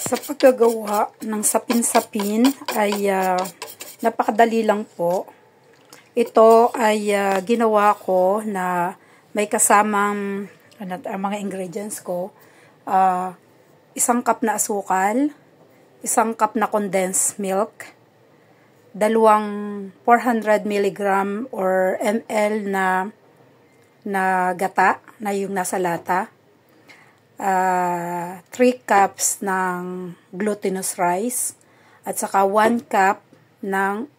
Sa paggagawa ng sapin-sapin ay napakadali lang po. Ito ay ginawa ko na may kasamang mga ingredients ko. 1 cup na asukal, 1 cup na condensed milk, 2 400 mg or ml na gata na yung nasa lata. 3 cups ng glutinous rice at saka 1 cup ng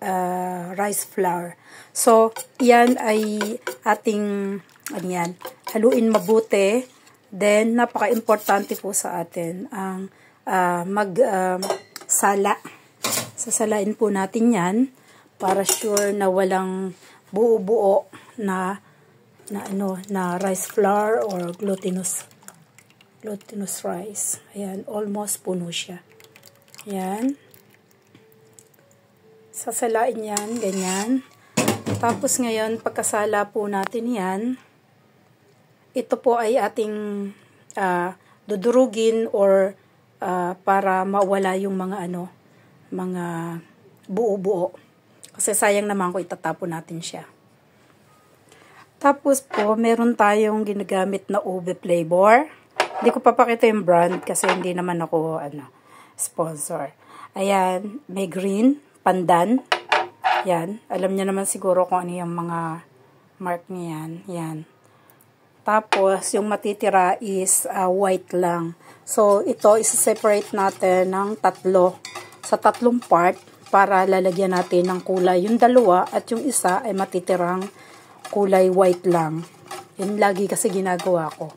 rice flour. So, yan ay ating haluin mabuti. Then, napaka-importante po sa atin ang sala. Sasalain po natin yan para sure na walang buo-buo na rice flour or glutinous rice. Ayan, almost puno siya. Ayan. Sasalain yan, ganyan. Tapos ngayon, pagkasala po natin yan, ito po ay ating dudurugin or para mawala yung mga buo-buo. Kasi sayang naman ko itatapon natin siya. Tapos po, meron tayong ginagamit na ube flavor. Hindi ko papakita yung brand kasi hindi naman ako sponsor. Ayan, may green, pandan. Yan, alam niya naman siguro kung ano yung mga mark niya yan. Yan. Tapos, yung matitira is white lang. So, ito, isa-separate natin ng sa 3 part para lalagyan natin ng kulay. Yung 2 at yung isa ay matitirang kulay white lang. Yun lagi kasi ginagawa ko.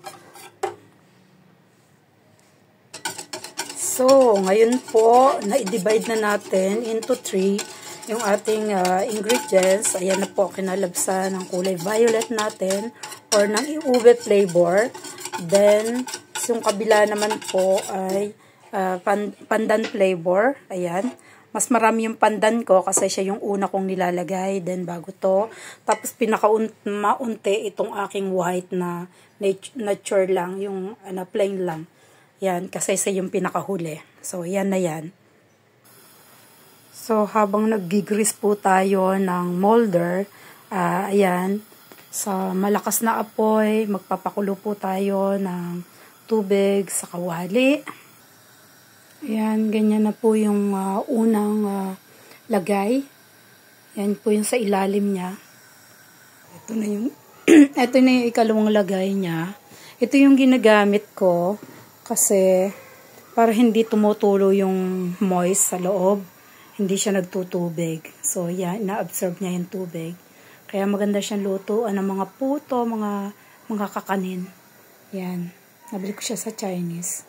So, ngayon po, na-divide na natin into 3 yung ating ingredients. Ayan na po, kinalabsan ng kulay violet natin or ng ube flavor. Then, yung kabila naman po ay pandan flavor. Ayan. Mas marami yung pandan ko kasi siya yung una kong nilalagay. Then, bago to. Tapos, pinakaunti itong aking white na nature lang. Yung plain lang. Yan, kasi siya yung pinakahuli. So, yan na yan. So, habang nag-grease po tayo ng molder, ayan, sa malakas na apoy, magpapakulo po tayo ng tubig sa kawali. Ayan, ganyan na po yung unang lagay. Yan po yung sa ilalim niya. Ito na yung, ito na yung ikalawang lagay niya. Ito yung ginagamit ko. Kasi, para hindi tumutulo yung moist sa loob, hindi siya nagtutubig. So, yan, na-absorb niya yung tubig. Kaya maganda siyang lutuan ng mga puto, mga kakanin. Yan. Nabili ko siya sa Chinese.